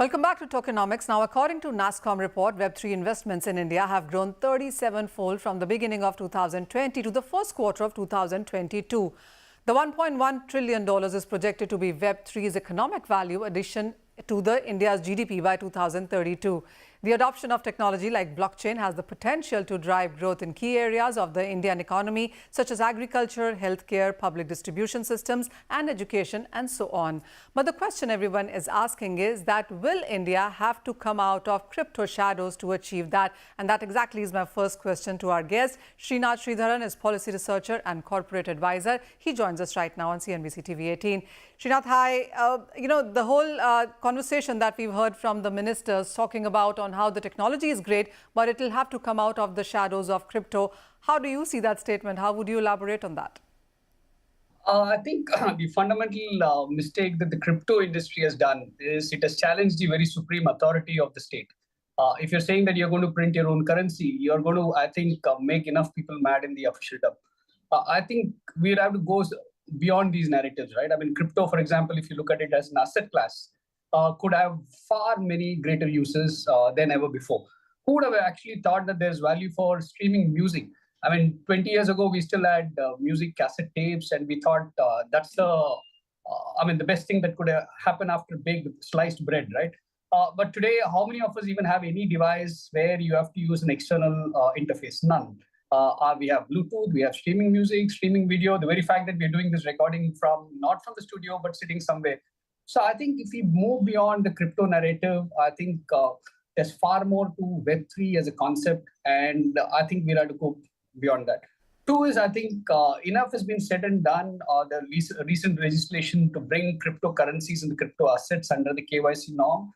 Welcome back to Tokenomics. Now, according to NASSCOM report, Web3 investments in India have grown 37-fold from the beginning of 2020 to the first quarter of 2022. The $1.1 trillion is projected to be Web3's economic value addition to the India's GDP by 2032. The adoption of technology like blockchain has the potential to drive growth in key areas of the Indian economy, such as agriculture, healthcare, public distribution systems, and education, and so on. But the question everyone is asking is that will India have to come out of crypto shadows to achieve that? And that exactly is my first question to our guest. Srinath Sridharan is policy researcher and corporate advisor. He joins us right now on CNBC-TV18. Srinath, hi. The whole conversation that we've heard from the ministers talking about on how the technology is great, but it will have to come out of the shadows of crypto. How do you see that statement? How would you elaborate on that? I think the fundamental mistake that the crypto industry has done is it has challenged the very supreme authority of the state. If you're saying that you're going to print your own currency, you're going to, I think, make enough people mad in the officialdom. I think we'd have to go beyond these narratives, right? I mean, crypto, for example, if you look at it as an asset class, could have far many greater uses than ever before. Who would have actually thought that there's value for streaming music? I mean, 20 years ago, we still had music cassette tapes, and we thought that's the best thing that could happen after big sliced bread, right? But today, how many of us even have any device where you have to use an external interface? None. We have Bluetooth, we have streaming music, streaming video. The very fact that we're doing this recording not from the studio, but sitting somewhere. So I think if we move beyond the crypto narrative, I think there's far more to Web3 as a concept, and I think we'll have to go beyond that. Two is, I think enough has been said and done. The recent legislation to bring cryptocurrencies and the crypto assets under the KYC norm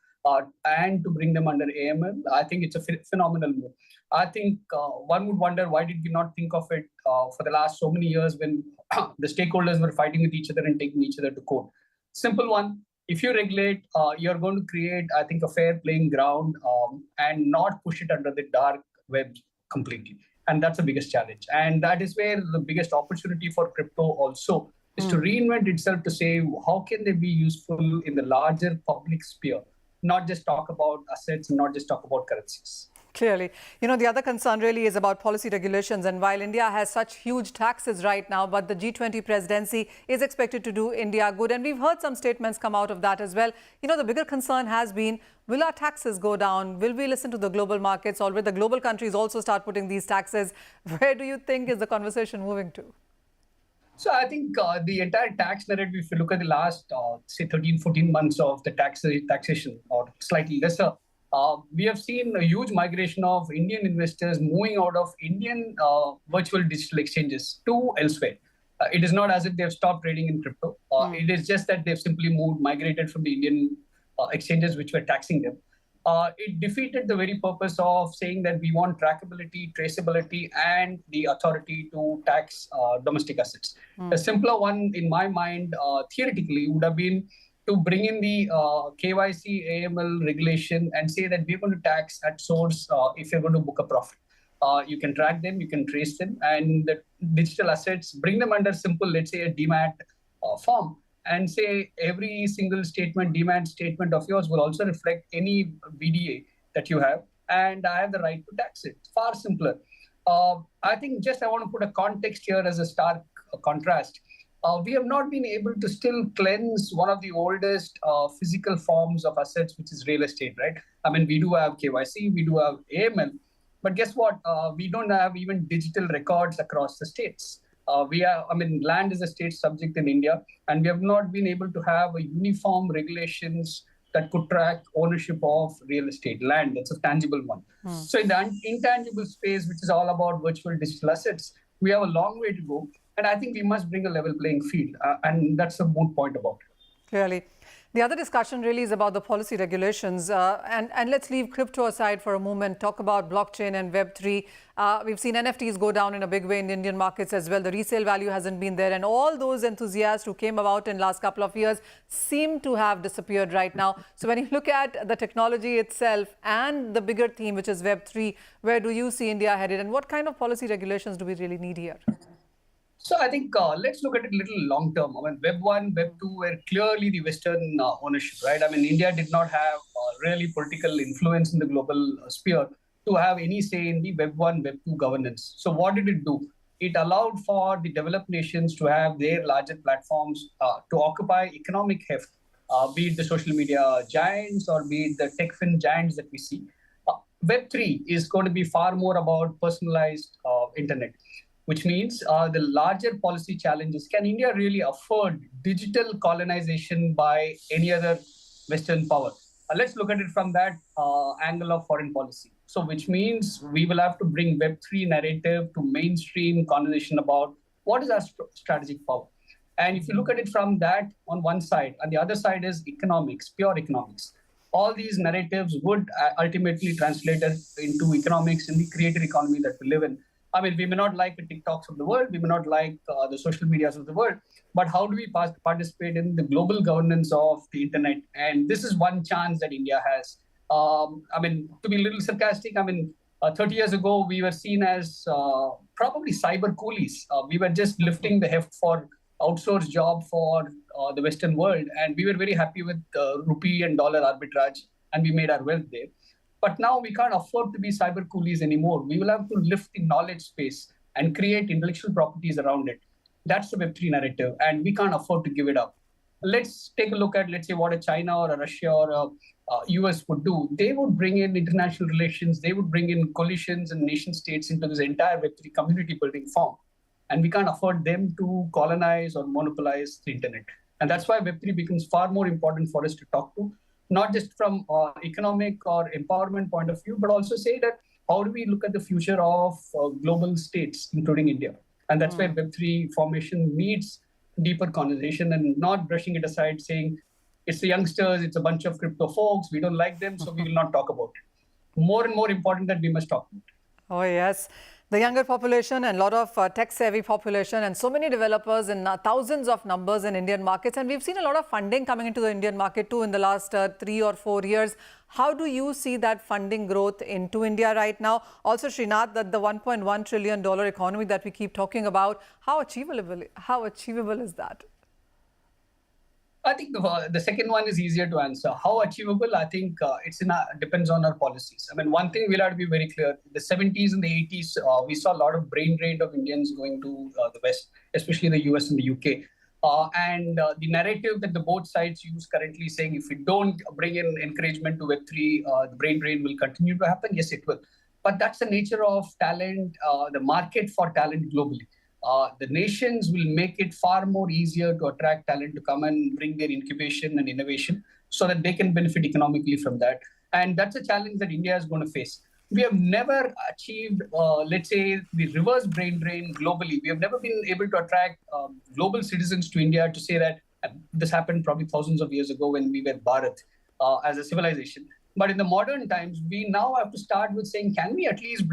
and to bring them under AML, I think it's a phenomenal move. I think one would wonder, why did we not think of it for the last so many years when the stakeholders were fighting with each other and taking each other to court? Simple one, if you regulate, you're going to create, I think, a fair playing ground and not push it under the dark web completely. And that's the biggest challenge. And that is where the biggest opportunity for crypto also is to reinvent itself to say, how can they be useful in the larger public sphere? Not just talk about assets and not just talk about currencies. Clearly. The other concern really is about policy regulations. And while India has such huge taxes right now, but the G20 presidency is expected to do India good. And we've heard some statements come out of that as well. The bigger concern has been, will our taxes go down? Will we listen to the global markets, or will the global countries also start putting these taxes? Where do you think is the conversation moving to? So I think the entire tax narrative, if you look at the last, say, 13, 14 months of the taxation, or slightly lesser, we have seen a huge migration of Indian investors moving out of Indian virtual digital exchanges to elsewhere. It is not as if they've stopped trading in crypto. It is just that they've simply migrated from the Indian exchanges which were taxing them. It defeated the very purpose of saying that we want trackability, traceability, and the authority to tax domestic assets. A simpler one, in my mind, theoretically, would have been to bring in the KYC AML regulation and say that we're going to tax at source if you're going to book a profit. You can track them, you can trace them, and the digital assets, bring them under simple, let's say, a DMAT form, and say every single DMAT statement of yours will also reflect any VDA that you have, and I have the right to tax it. Far simpler. I think I want to put a context here as a stark contrast. We have not been able to still cleanse one of the oldest physical forms of assets, which is real estate, right? I mean, we do have KYC, we do have AML, but guess what? We don't have even digital records across the states. Land is a state subject in India, and we have not been able to have a uniform regulations that could track ownership of real estate, land. That's a tangible one. So in the intangible space, which is all about virtual digital assets, we have a long way to go. And I think we must bring a level playing field. And that's a moot point about it. Clearly. The other discussion really is about the policy regulations. And let's leave crypto aside for a moment, talk about blockchain and Web3. We've seen NFTs go down in a big way in Indian markets as well. The resale value hasn't been there. And all those enthusiasts who came about in the last couple of years seem to have disappeared right now. So when you look at the technology itself and the bigger theme, which is Web3, where do you see India headed? And what kind of policy regulations do we really need here? So I think let's look at it a little long term. I mean, Web 1, Web 2 were clearly the Western ownership, right? I mean, India did not have really political influence in the global sphere to have any say in the Web 1, Web 2 governance. So what did it do? It allowed for the developed nations to have their larger platforms to occupy economic heft, be it the social media giants or be it the tech fin giants that we see. Web 3 is going to be far more about personalized internet, which means the larger policy challenges. Can India really afford digital colonization by any other Western power? Let's look at it from that angle of foreign policy. So, which means we will have to bring Web3 narrative to mainstream conversation about what is our strategic power. And if you look at it from that on one side, and the other side is economics, pure economics. All these narratives would ultimately translate into economics in the creator economy that we live in. I mean, we may not like the TikToks of the world, we may not like the social medias of the world, but how do we participate in the global governance of the internet? And this is one chance that India has. I mean, to be a little sarcastic, I mean, 30 years ago, we were seen as probably cyber coolies. We were just lifting the heft for outsourced job for the Western world. And we were very happy with rupee and dollar arbitrage, and we made our wealth there. But now we can't afford to be cyber coolies anymore. We will have to lift the knowledge space and create intellectual properties around it. That's the Web3 narrative, and we can't afford to give it up. Let's take a look at, let's say, what a China or a Russia or a US would do. They would bring in international relations. They would bring in coalitions and nation states into this entire Web3 community building form. And we can't afford them to colonize or monopolize the internet. And that's why Web3 becomes far more important for us to talk to, not just from economic or empowerment point of view, but also say that how do we look at the future of global states, including India? And that's where Web3 formation needs deeper conversation and not brushing it aside, saying it's the youngsters, it's a bunch of crypto folks, we don't like them, so we will not talk about it. More and more important that we must talk about it. Oh, yes. The younger population and a lot of tech-savvy population and so many developers and thousands of numbers in Indian markets. And we've seen a lot of funding coming into the Indian market too in the last 3 or 4 years. How do you see that funding growth into India right now? Also, Srinath, that the $1.1 trillion economy that we keep talking about, how achievable is that? I think the second one is easier to answer. How achievable? I think depends on our policies. I mean, one thing we'll have to be very clear. The 70s and the 80s, we saw a lot of brain drain of Indians going to the West, especially the US and the UK. And the narrative that the both sides use currently saying if we don't bring in encouragement to Web3, the brain drain will continue to happen. Yes, it will. But that's the nature of talent, the market for talent globally. The nations will make it far more easier to attract talent to come and bring their incubation and innovation so that they can benefit economically from that. And that's a challenge that India is going to face. We have never achieved, let's say, the reverse brain drain globally. We have never been able to attract global citizens to India to say that this happened probably thousands of years ago when we were Bharat as a civilization. But in the modern times, we now have to start with saying, can we at least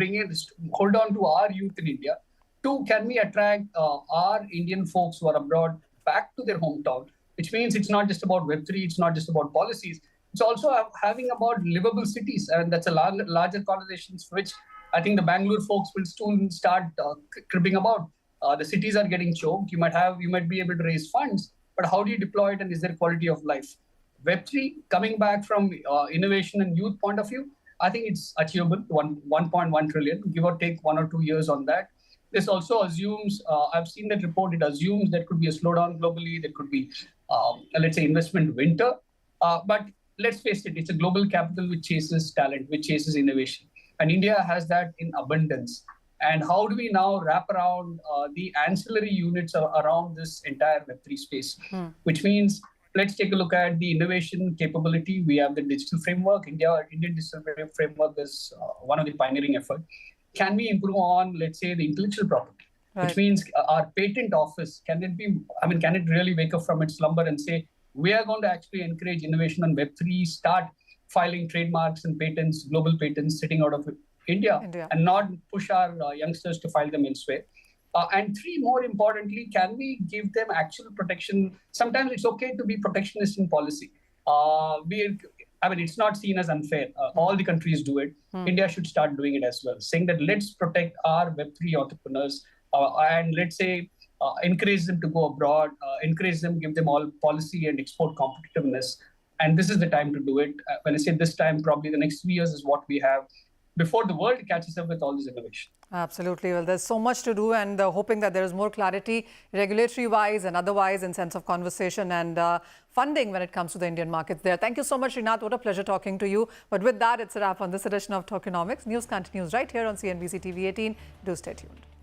hold on to our youth in India? Two, can we attract our Indian folks who are abroad back to their hometown, which means it's not just about Web3, it's not just about policies, it's also having about livable cities. And that's a larger conversation, which I think the Bangalore folks will soon start cribbing about. The cities are getting choked. You might be able to raise funds, but how do you deploy it and is there quality of life? Web3, coming back from innovation and youth point of view, I think it's achievable, 1.1 trillion, give or take 1 or 2 years on that. This also assumes, I've seen that report, it assumes there could be a slowdown globally, there could be, let's say, investment winter. But let's face it, it's a global capital which chases talent, which chases innovation. And India has that in abundance. And how do we now wrap around the ancillary units around this entire Web3 space? Which means, let's take a look at the innovation capability. We have the digital framework. Indian digital framework is one of the pioneering efforts. Can we improve on, let's say, the intellectual property? Right. Which means our patent office, can it really wake up from its slumber and say, we are going to actually encourage innovation on Web3, start filing trademarks and patents, global patents sitting out of India. And not push our youngsters to file them elsewhere. And three, more importantly, can we give them actual protection? Sometimes it's okay to be protectionist in policy. It's not seen as unfair. All the countries do it. India should start doing it as well, saying that let's protect our Web3 entrepreneurs and let's say encourage them to go abroad, encourage them, give them all policy and export competitiveness. And this is the time to do it. When I say this time, probably the next 3 years is what we have before the world catches up with all this innovation. Absolutely. Well, there's so much to do, and hoping that there is more clarity regulatory-wise and otherwise in sense of conversation and funding when it comes to the Indian markets there. Thank you so much, Srinath. What a pleasure talking to you. But with that, it's a wrap on this edition of Tokenomics. News continues right here on CNBC TV 18. Do stay tuned.